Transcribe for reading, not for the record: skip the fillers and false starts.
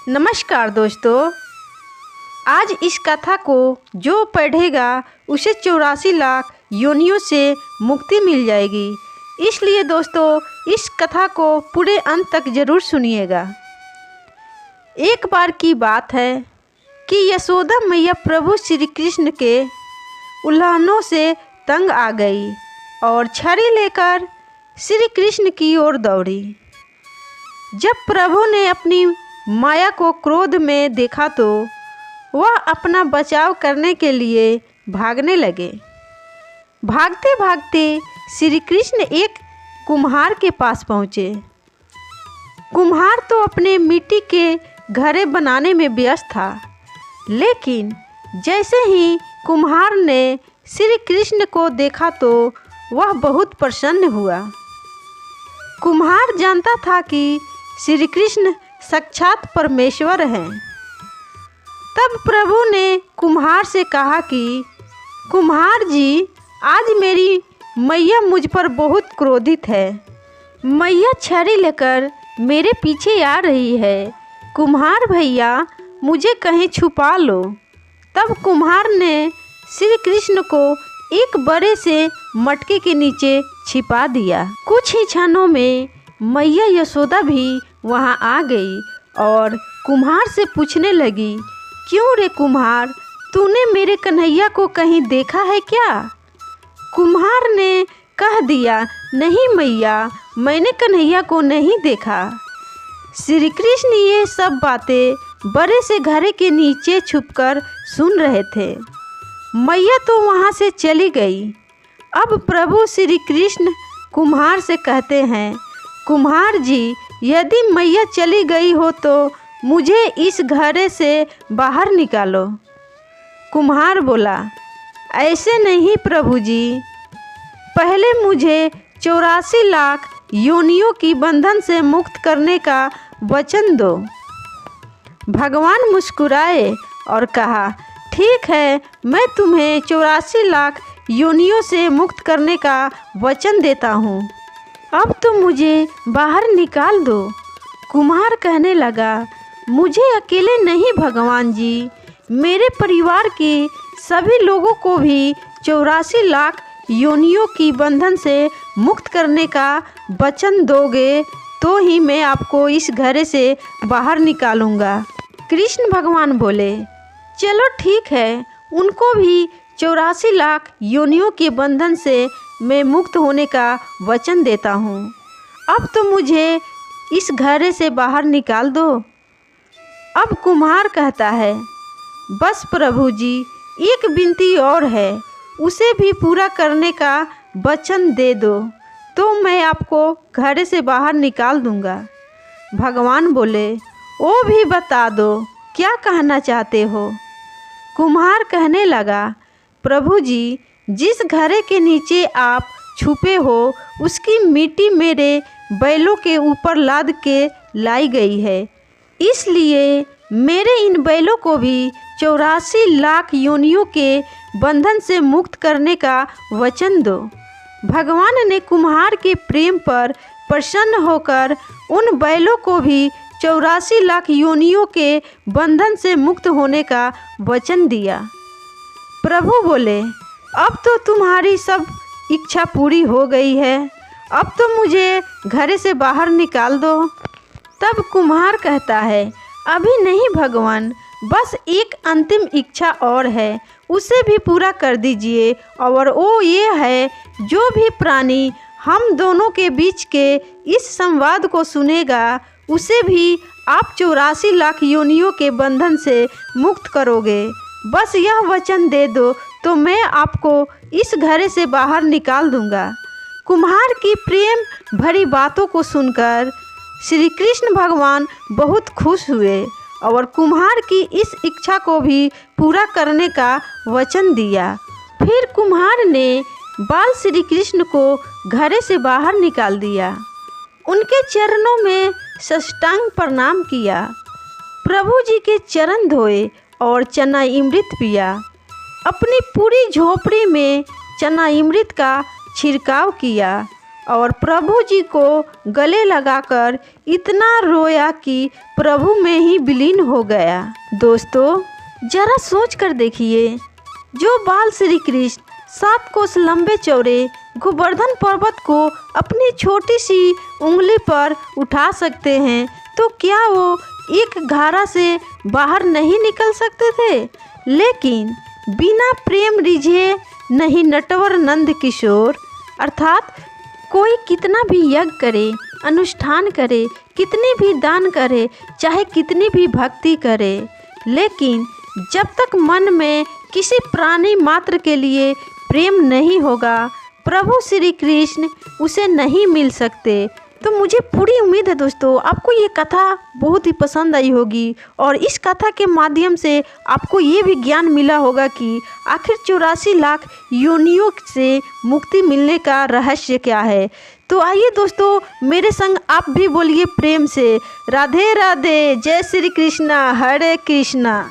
नमस्कार दोस्तों, आज इस कथा को जो पढ़ेगा उसे 84 लाख योनियों से मुक्ति मिल जाएगी। इसलिए दोस्तों इस कथा को पूरे अंत तक ज़रूर सुनिएगा। एक बार की बात है कि यशोदा मैया प्रभु श्री कृष्ण के उल्लंघनों से तंग आ गई और छड़ी लेकर श्री कृष्ण की ओर दौड़ी। जब प्रभु ने अपनी माया को क्रोध में देखा तो वह अपना बचाव करने के लिए भागने लगे। भागते भागते श्री कृष्ण एक कुम्हार के पास पहुँचे। कुम्हार तो अपने मिट्टी के घड़े बनाने में व्यस्त था, लेकिन जैसे ही कुम्हार ने श्री कृष्ण को देखा तो वह बहुत प्रसन्न हुआ। कुम्हार जानता था कि श्री कृष्ण साक्षात परमेश्वर हैं। तब प्रभु ने कुम्हार से कहा कि कुम्हार जी, आज मेरी मैया मुझ पर बहुत क्रोधित है। मैया छड़ी लेकर मेरे पीछे आ रही है। कुम्हार भैया, मुझे कहीं छुपा लो। तब कुम्हार ने श्री कृष्ण को एक बड़े से मटके के नीचे छिपा दिया। कुछ ही क्षणों में मैया यशोदा भी वहां आ गई और कुम्हार से पूछने लगी, क्यों रे कुम्हार, तूने मेरे कन्हैया को कहीं देखा है क्या? कुम्हार ने कह दिया, नहीं मैया, मैंने कन्हैया को नहीं देखा। श्री कृष्ण ये सब बातें बड़े से घड़े के नीचे छुपकर सुन रहे थे। मैया तो वहाँ से चली गई। अब प्रभु श्री कृष्ण कुम्हार से कहते हैं, कुम्हार जी, यदि मैया चली गई हो तो मुझे इस घड़े से बाहर निकालो। कुम्हार बोला, ऐसे नहीं प्रभु जी, पहले मुझे 84 लाख योनियों की बंधन से मुक्त करने का वचन दो। भगवान मुस्कुराए और कहा, ठीक है, मैं तुम्हें 84 लाख योनियों से मुक्त करने का वचन देता हूँ। अब तो मुझे बाहर निकाल दो। कुम्हार कहने लगा, मुझे अकेले नहीं भगवान जी, मेरे परिवार के सभी लोगों को भी 84 लाख योनियों की बंधन से मुक्त करने का वचन दोगे तो ही मैं आपको इस घड़े से बाहर निकालूंगा। कृष्ण भगवान बोले, चलो ठीक है, उनको भी 84 लाख योनियों के बंधन से मैं मुक्त होने का वचन देता हूँ। अब तो मुझे इस घड़े से बाहर निकाल दो। अब कुम्हार कहता है, बस प्रभु जी, एक विनती और है, उसे भी पूरा करने का वचन दे दो तो मैं आपको घड़े से बाहर निकाल दूंगा। भगवान बोले, वो भी बता दो, क्या कहना चाहते हो? कुम्हार कहने लगा, प्रभु जी, जिस घड़े के नीचे आप छुपे हो उसकी मिट्टी मेरे बैलों के ऊपर लाद के लाई गई है, इसलिए मेरे इन बैलों को भी 84 लाख योनियों के बंधन से मुक्त करने का वचन दो। भगवान ने कुम्हार के प्रेम पर प्रसन्न होकर उन बैलों को भी 84 लाख योनियों के बंधन से मुक्त होने का वचन दिया। प्रभु बोले, अब तो तुम्हारी सब इच्छा पूरी हो गई है, अब तो मुझे घड़े से बाहर निकाल दो। तब कुम्हार कहता है, अभी नहीं भगवान, बस एक अंतिम इच्छा और है, उसे भी पूरा कर दीजिए। और वो ये है, जो भी प्राणी हम दोनों के बीच के इस संवाद को सुनेगा उसे भी आप 84 लाख योनियों के बंधन से मुक्त करोगे। बस यह वचन दे दो तो मैं आपको इस घड़े से बाहर निकाल दूंगा। कुम्हार की प्रेम भरी बातों को सुनकर श्री कृष्ण भगवान बहुत खुश हुए और कुम्हार की इस इच्छा को भी पूरा करने का वचन दिया। फिर कुम्हार ने बाल श्री कृष्ण को घड़े से बाहर निकाल दिया, उनके चरणों में साष्टांग प्रणाम किया, प्रभु जी के चरण धोए और चना अमृत पिया। अपनी पूरी झोपड़ी में चना अमृत का छिड़काव किया और प्रभु जी को गले लगाकर इतना रोया कि प्रभु में ही विलीन हो गया। दोस्तों जरा सोच कर देखिए, जो बाल श्री कृष्ण 7 कोस लंबे चौड़े गोवर्धन पर्वत को अपनी छोटी सी उंगली पर उठा सकते हैं, तो क्या वो एक घारा से बाहर नहीं निकल सकते थे? लेकिन बिना प्रेम रिझे नहीं नटवर नंद किशोर, अर्थात कोई कितना भी यज्ञ करे, अनुष्ठान करे, कितनी भी दान करे, चाहे कितनी भी भक्ति करे, लेकिन जब तक मन में किसी प्राणी मात्र के लिए प्रेम नहीं होगा, प्रभु श्री कृष्ण उसे नहीं मिल सकते। तो मुझे पूरी उम्मीद है दोस्तों आपको ये कथा बहुत ही पसंद आई होगी और इस कथा के माध्यम से आपको ये भी ज्ञान मिला होगा कि आखिर 84 लाख योनियों से मुक्ति मिलने का रहस्य क्या है। तो आइए दोस्तों मेरे संग आप भी बोलिए प्रेम से, राधे राधे, जय श्री कृष्णा, हरे कृष्णा।